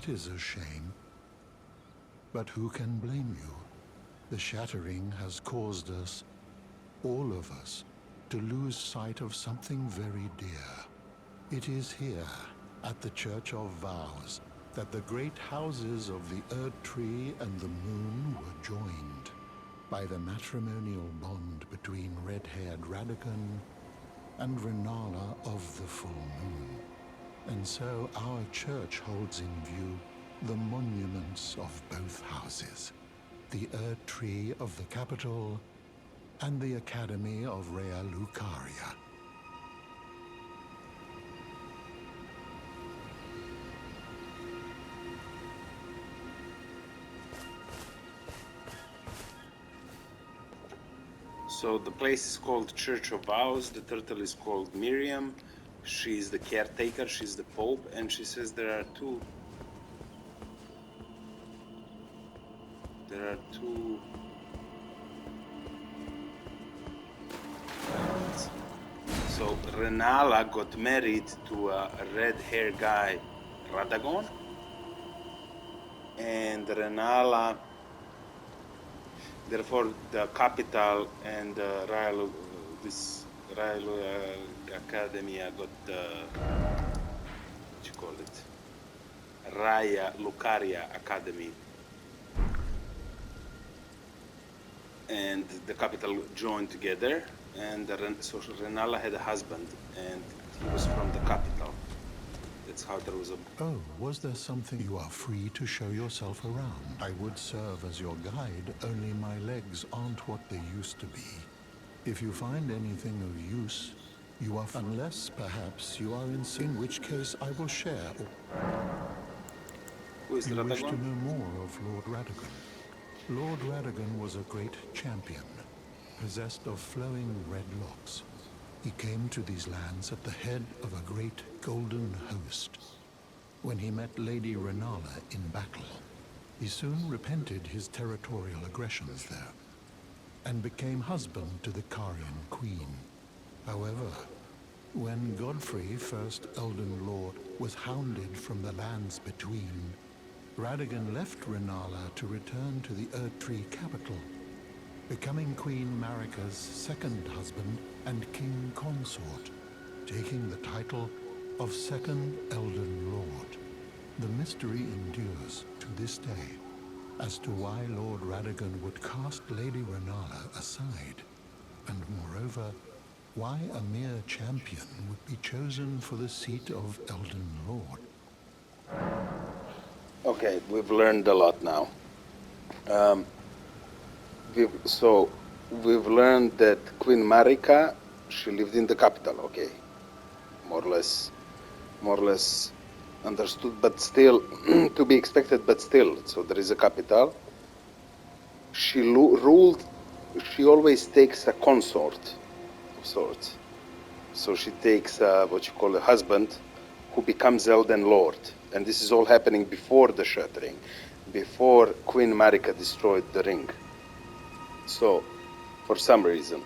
That is a shame. But who can blame you? The shattering has caused us, all of us, to lose sight of something very dear. It is here, at the Church of Vows, that the great houses of the Erd Tree and the Moon were joined by the matrimonial bond between red-haired Radagon and Renala of the Full Moon. And so our church holds in view the monuments of both houses, the Erd Tree of the capital and the Academy of Rea Lucaria. So the place is called Church of Vows. The turtle is called Miriam. She's the caretaker, she's the Pope, and she says there are two. So Renala got married to a red-haired guy, Radagon, and Renala. Therefore, the capital and Royal Academia got what you call it, Raya Lucaria Academy, and the capital joined together. And so Renala had a husband, and he was from the capital. That's how there was a... Oh, was there something? You are free to show yourself around. I would serve as your guide, only my legs aren't what they used to be. If you find anything of use, you are... Unless, perhaps, you are in which case I will share. Who is you Radagon? Wish to know more of Lord Radagon. Lord Radagon was a great champion, possessed of flowing red locks. He came to these lands at the head of a great golden host. When he met Lady Renala in battle, he soon repented his territorial aggressions there, and became husband to the Carian queen. However, when Godfrey, first Elden Lord, was hounded from the lands between, Radagon left Renala to return to the Erd Tree capital, becoming Queen Marika's second husband and king consort, taking the title of Second Elden Lord. The mystery endures to this day as to why Lord Radagon would cast Lady Renala aside, and moreover, why a mere champion would be chosen for the seat of Elden Lord. Okay, we've learned a lot now. We've learned that Queen Marika, she lived in the capital. Okay, more or less understood, but still to be expected. But still, so there is a capital. She ruled. She always takes a consort of sorts. So she takes what you call a husband, who becomes Elden Lord, and this is all happening before the shattering, before Queen Marika destroyed the ring. So, for some reason,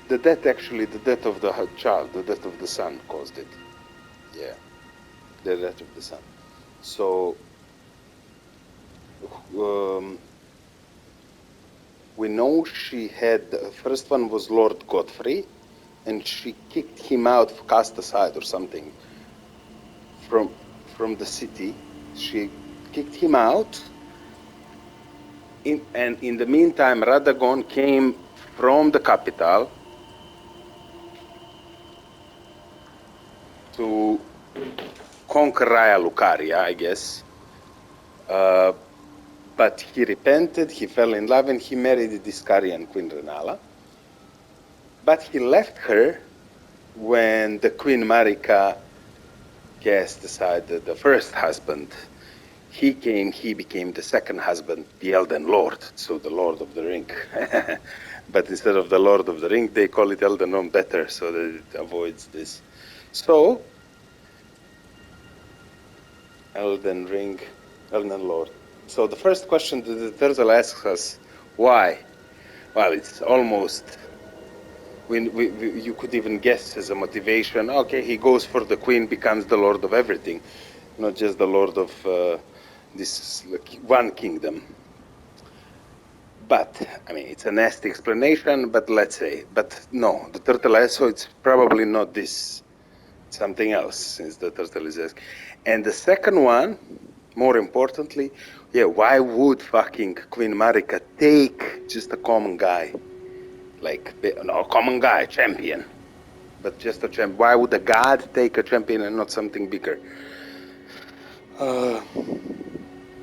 the death of the child, the death of the son caused it. Yeah, the death of the son. So, we know she had, the first one was Lord Godfrey, and she kicked him out, cast aside or something, from the city. She kicked him out. And in the meantime, Radagon came from the capital to conquer Raya Lucaria, I guess. But he repented, he fell in love, and he married this Carian Queen Renala. But he left her when the Queen Marika cast aside the first husband. He became the second husband, the Elden Lord, so the Lord of the Ring. But instead of the Lord of the Ring, they call it Elden Ring better, so that it avoids this. So, Elden Ring, Elden Lord. So the first question that the turtle asks us, why? Well, it's almost, you could even guess as a motivation, okay, he goes for the queen, becomes the Lord of everything. not just the lord of this one kingdom. But, I mean, it's a nasty explanation, but let's say, but no, the turtle has, so it's probably not this, something else, since the turtle is asking. And the second one, more importantly, yeah, why would fucking Queen Marika take just a common guy? Like, no, a common guy, champion, but just a champion. Why would a god take a champion and not something bigger?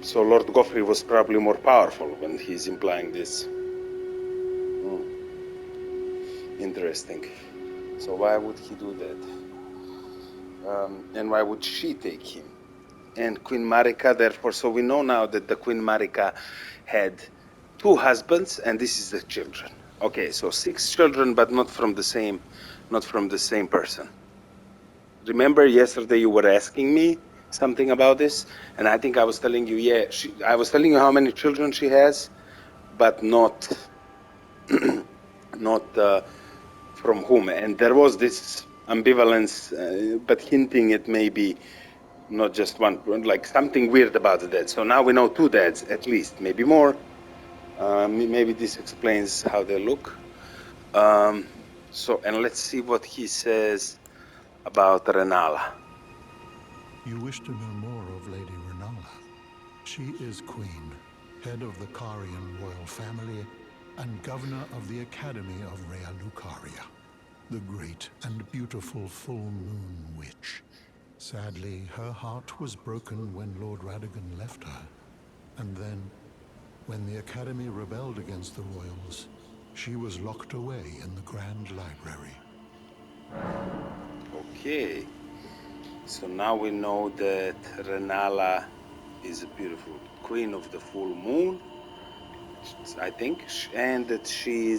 So Lord Goffrey was probably more powerful when he's implying this. Interesting. So why would he do that? And why would she take him? And Queen Marika, therefore, so we know now that the Queen Marika had 2 husbands, and this is the children. Okay, so 6 children, but not from the same person. Remember yesterday you were asking me something about this, and I think I was telling you, yeah, I was telling you how many children she has, but not from whom. And there was this ambivalence, but hinting it maybe not just one, like something weird about the dead. So now we know 2 dads at least, maybe more. Maybe this explains how they look. So, and let's see what he says about Renala. You wish to know more of Lady Renala? She is Queen, head of the Carian royal family, and governor of the Academy of Rea Lucaria, the great and beautiful full moon witch. Sadly, her heart was broken when Lord Radagon left her, and then, when the Academy rebelled against the royals, she was locked away in the Grand Library. Okay, so now we know that Renala is a beautiful queen of the full moon, I think, and that she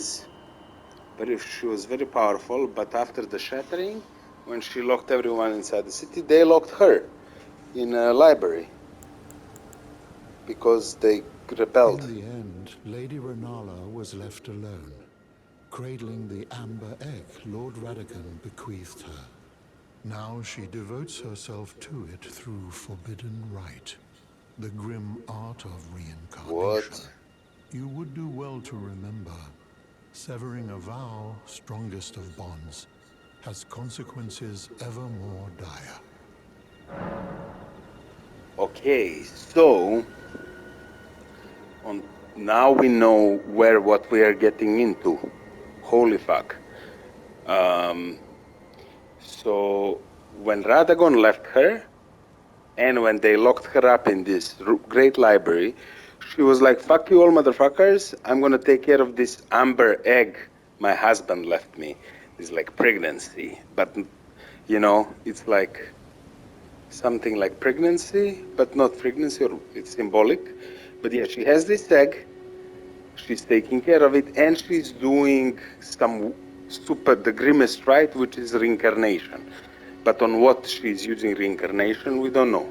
was very powerful, but after the shattering, when she locked everyone inside the city, they locked her in a library because they rebelled. In the end, Lady Renala was left alone, cradling the amber egg Lord Radagon bequeathed her. Now she devotes herself to it through forbidden rite, the grim art of reincarnation. What? You would do well to remember, severing a vow, strongest of bonds, has consequences ever more dire. Okay, so now we know what we are getting into. Holy fuck. So when Radagon left her, and when they locked her up in this great library, she was like, fuck you all motherfuckers, I'm gonna take care of this amber egg my husband left me. It's like pregnancy, but you know, it's like something like pregnancy, but not pregnancy, or it's symbolic. But yeah, she has this egg, she's taking care of it, and she's doing the grimmest rite, which is reincarnation. But on what she's using reincarnation, we don't know.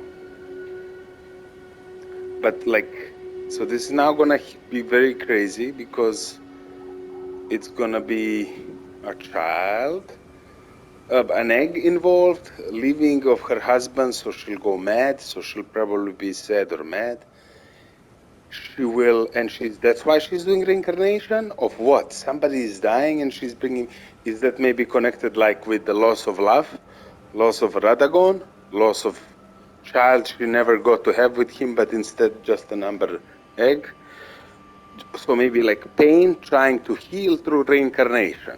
But like, so this is now gonna be very crazy because it's gonna be a child, an egg involved, leaving of her husband, so she'll go mad, so she'll probably be sad or mad. She will, and that's why she's doing reincarnation of what? Somebody is dying and she's bringing, is that maybe connected like with the loss of love, loss of Radagon, loss of child she never got to have with him, but instead just an amber egg? So maybe like pain trying to heal through reincarnation.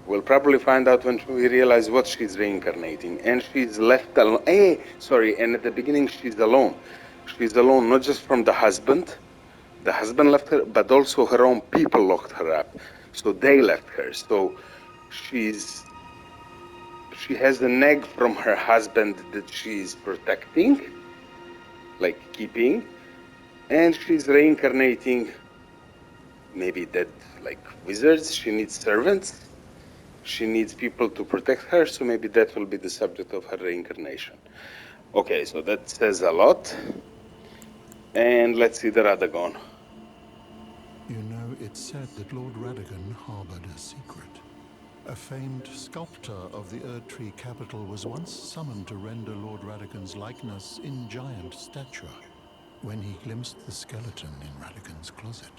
We'll probably find out when we realize what she's reincarnating. And she's left alone. And at the beginning she's alone. She's alone not just from the husband left her, but also her own people locked her up. So they left her. So she has an egg from her husband that she's protecting, like keeping, and she's reincarnating maybe dead like wizards. She needs servants. She needs people to protect her, so maybe that will be the subject of her reincarnation. Okay, so that says a lot. And let's see the Radagon. You know, it's said that Lord Radagon harbored a secret. A famed sculptor of the Erdtree capital was once summoned to render Lord Radagon's likeness in giant stature when he glimpsed the skeleton in Radagon's closet.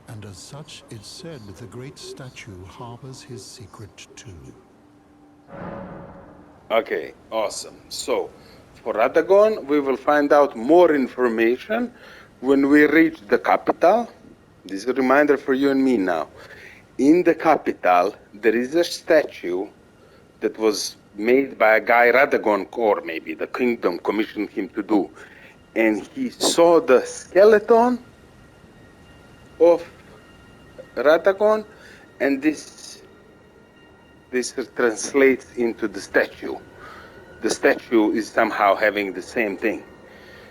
And as such, it's said the great statue harbors his secret too. Okay, awesome. So, for Radagon, we will find out more information when we reach the capital. This is a reminder for you and me now. In the capital, there is a statue that was made by a guy Radagon, or maybe the kingdom commissioned him to do. And he saw the skeleton of Radagon, and this translates into the statue. The statue is somehow having the same thing.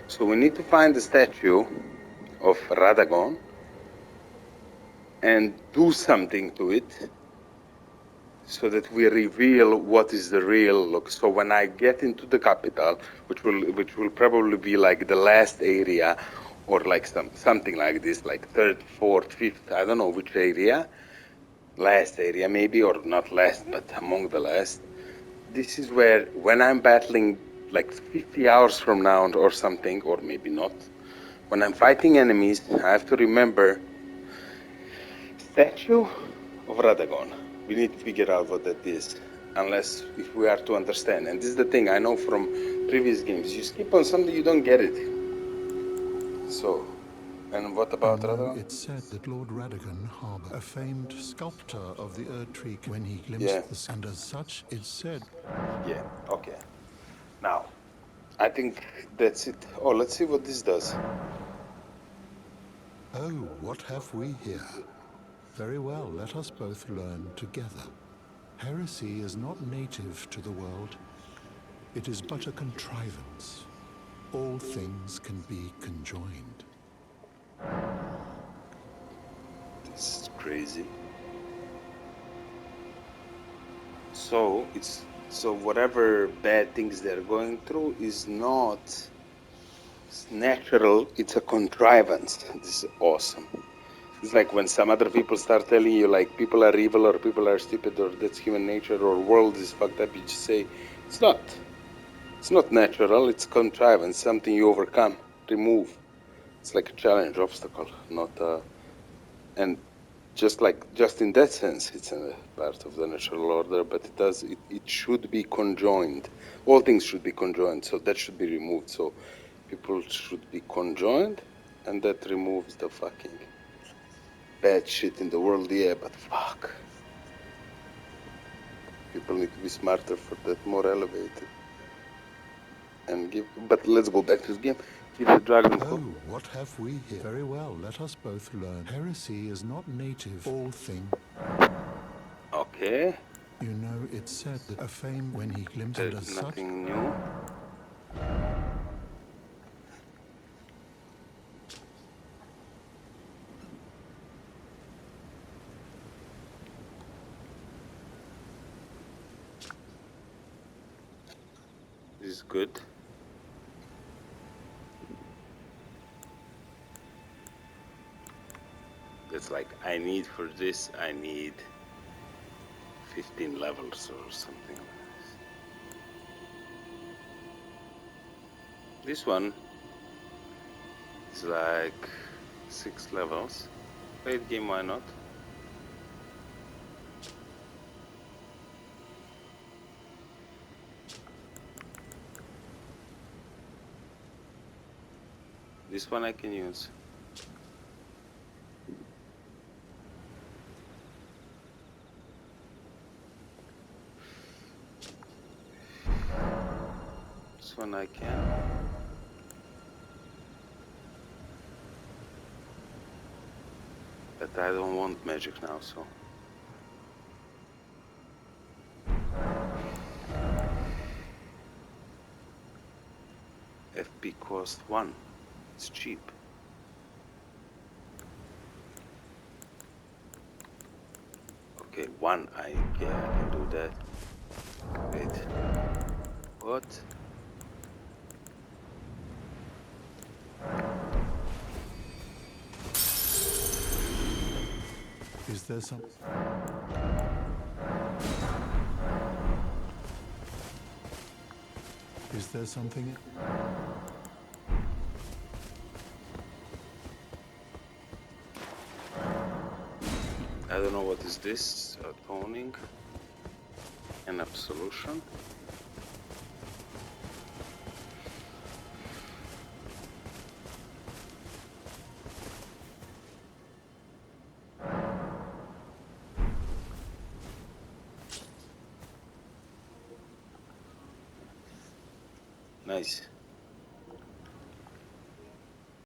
So we need to find the statue of Radagon and do something to it so that we reveal what is the real look. So when I get into the capital, which will probably be like the last area, or like something like this, like third, fourth, fifth, I don't know which area, last area maybe, or not last, but among the last. This is where, when I'm battling like 50 hours from now or something, or maybe not, when I'm fighting enemies, I have to remember statue of Radagon. We need to figure out what that is, unless if we are to understand. And this is the thing I know from previous games. You skip on something, you don't get it. So, and what about Radagon? It's said that Lord Radagon harbored a famed sculptor of the Erdtree when he glimpsed the... And as such, it's said... Yeah, okay. Now, I think that's it. Oh, let's see what this does. Oh, what have we here? Very well, let us both learn together. Heresy is not native to the world. It is but a contrivance. All things can be conjoined. This is crazy. So whatever bad things they're going through is not natural, it's a contrivance. This is awesome. It's like when some other people start telling you like people are evil or people are stupid or that's human nature or world is fucked up, you just say it's not. It's not natural, it's contrivance, something you overcome, remove. It's like a challenge, obstacle, not and just in that sense, it's a part of the natural order, but it should be conjoined. All things should be conjoined, so that should be removed. So people should be conjoined, and that removes the fucking bad shit in the world. Yeah, but fuck. People need to be smarter for that, more elevated. And but let's go back to the game. Give the dragon. Oh, what have we here? Very well, let us both learn. Heresy is not native. All thing. Okay. You know, it's said that a fame when he glimpsed it as nothing new. This is good. It's like I need 15 levels or something. This one is like 6 levels. Late game, why not? This one I can use. This one I can. But I don't want magic now, so. FP cost 1. It's cheap. Okay, 1 I can do that. Wait. What? Is there some... Is there something? I don't know what is this. Atoning and absolution. Nice.